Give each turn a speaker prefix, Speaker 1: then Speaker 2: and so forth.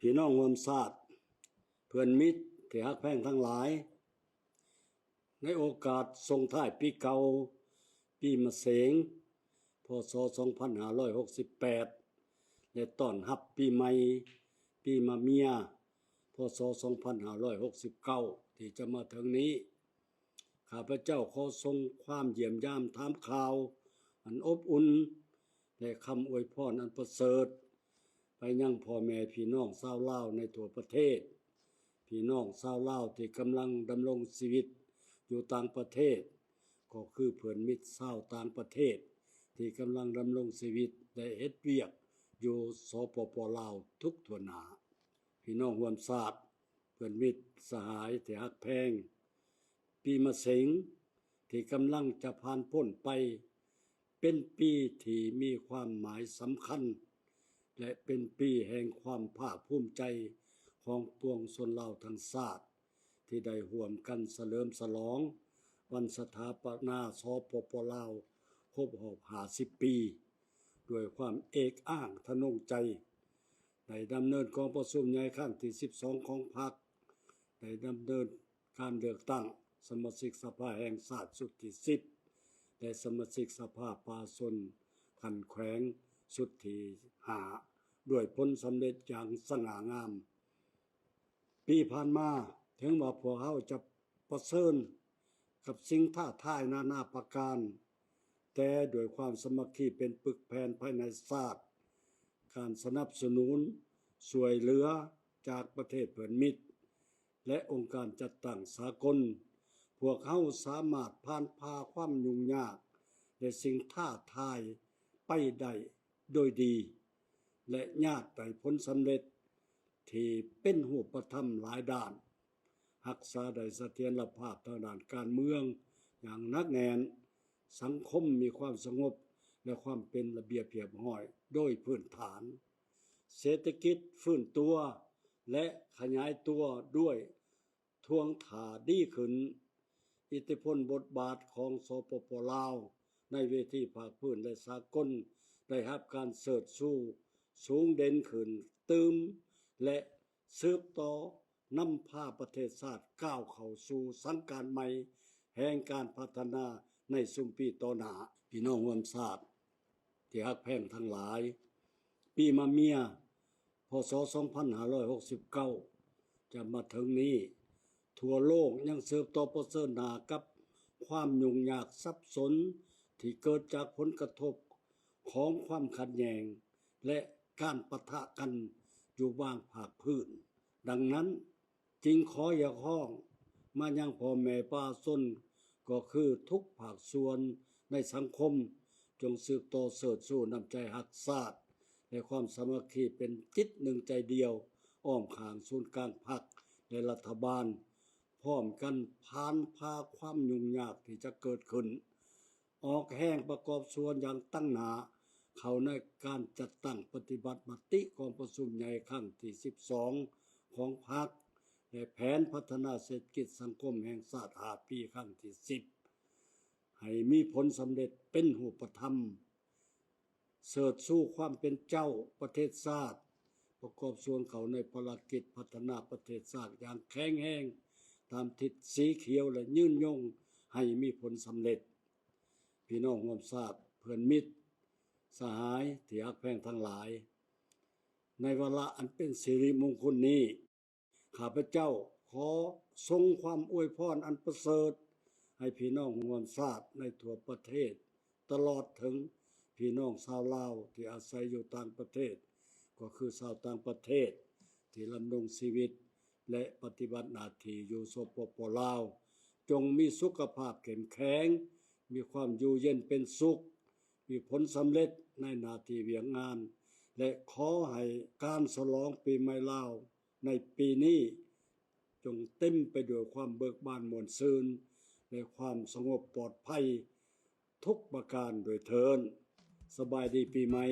Speaker 1: พี่น้องร่วมชาติเพื่อนมิตรที่ฮักแพงทั้งหลายในโอกาสส่งท้ายปีเก่าปีมะเสงพ.ศ. 2568และต้อนรับปีใหม่ปีมะเมียพ.ศ. 2569ที่จะมาถึงนี้ข้าพเจ้าขอส่งความเยี่ยมยามถามข่าวอันอบอุ่นและคำอวยพรอันประเสริฐไปยังพ่อแม่พี่น้องชาวลาวในทั่วประเทศพี่น้องชาวลาวที่กำลังดำรงชีวิตอยู่ต่างประเทศก็คือเพื่อนมิตรชาวต่างประเทศที่กำลังดำรงชีวิตได้เฮ็ดเวียกอยู่สปป.ลาวทุกทั่วหน้าพี่น้องร่วมชาติเพื่อนมิตรสหายที่ฮักแพงปีมะเสงที่กำลังจะผ่านพ้นไปเป็นปีที่มีความหมายสำคัญและเป็นปีแห่งความภาคภูมิใจของปวงชนลาวทั้งชาติที่ได้ร่วมกันเฉลิมฉลองวันสถาปนาสปป.ลาวครบรอบ50 ปีด้วยความเอกอ้างทะนงใจได้ดำเนินกองประชุมใหญ่ครั้งที่12ของพรรคได้ดำเนินการเลือกตั้งสมาชิกสภาแห่งชาติสุดที่10และสมาชิกสภาประชาชนขันแขวงสุดที่5ด้วยผลสำเร็จอย่างสง่างามปีผ่านมาถึงว่าพวกเขาจะประเสริญกับสิ่งท้าทายนานาประการแต่ด้วยความสมัคคีเป็นปึกแผ่นภายในชาติการสนับสนุนช่วยเหลือจากประเทศเพื่อนมิตรและองค์การจัดตั้งสากลพวกเขาสามารถผ่านพาความยุ่งยากและสิ่งท้าทายไปได้โดยดีและญาติได้ผลสำเร็จที่เป็นรูปธรรมหลายด้านรักษาได้เสถียรภาพทางด้านการเมืองอย่างหนักแน่นสังคมมีความสงบและความเป็นระเบียบเรียบร้อยโดยพื้นฐานเศรษฐกิจฟื้นตัวและขยายตัวด้วยทวงท่าดีขึ้นอิทธิพลบทบาทของสปป.ลาวในเวทีภาคพื้นและสากลได้รับการเสริฐสู้สูงเด่นขึ้นตืมและสืบต่อนำพาประเทศชาติก้าวเข้าสู่สังการใหม่แห่งการพัฒนาในสุมปีต่อหน้าพี่น้องร่วมชาติที่ฮักแพงทั้งหลายปีมะเมียพ.ศ. 2569จะมาถึงนี้ทั่วโลกยังสืบต่อประเสริฐหน้ากับความยุ่งยากซับซ้อนที่เกิดจากผลกระทบของความขัดแย้งและการปะทะกันอยู่บางภาคพื้นดังนั้นจึงขออยากร้องมายังพ่อแม่ประชาชนก็คือทุกภาคส่วนในสังคมจงสืบต่อเสริฐสู้น้ำใจรักชาติและความสามัคคีเป็นจิตหนึ่งใจเดียวอ้อมข้างศูนย์กลางพรรคและรัฐบาลพร้อมกันผ่านพาความยุ่งยากที่จะเกิดขึ้นออกแห่งประกอบส่วนอย่างตั้งหน้าเข้าในการจัดตั้งปฏิบัติมติของประชุมใหญ่ครั้งที่12ของพรรคและแผนพัฒนาเศรษฐกิจสังคมแห่งชาติ5 ปีครั้งที่10ให้มีผลสำเร็จเป็นรูปธรรมเสริฐสู้ความเป็นเจ้าประเทศชาติประกอบส่วนเขาในภารกิจพัฒนาประเทศชาติอย่างแข็งแรงตามทิศสีเขียวและยืนยงให้มีผลสำเร็จพี่น้องร่วมชาติเพื่อนมิตรสหายที่ฮักแพงทั้งหลายในวาระอันเป็นสิริมงคลนี้ข้าพเจ้าขอส่งความอวยพรอันประเสริฐให้พี่น้องร่วมชาติในทั่วประเทศตลอดถึงพี่น้องชาวลาวที่อาศัยอยู่ต่างประเทศก็คือชาวต่างประเทศที่ดำรงชีวิตและปฏิบัติหน้าที่อยู่สปป.ลาวจงมีสุขภาพเข้มแข็งมีความอยู่เย็นเป็นสุขมีผลสำเร็จในหน้าที่เวียงงานและขอให้การฉลองปีใหม่ลาวในปีนี้จงเต็มไปด้วยความเบิกบานม่วนซื่นและความสงบปลอดภัยทุกประการโดยเถิดสบายดีปีใหม่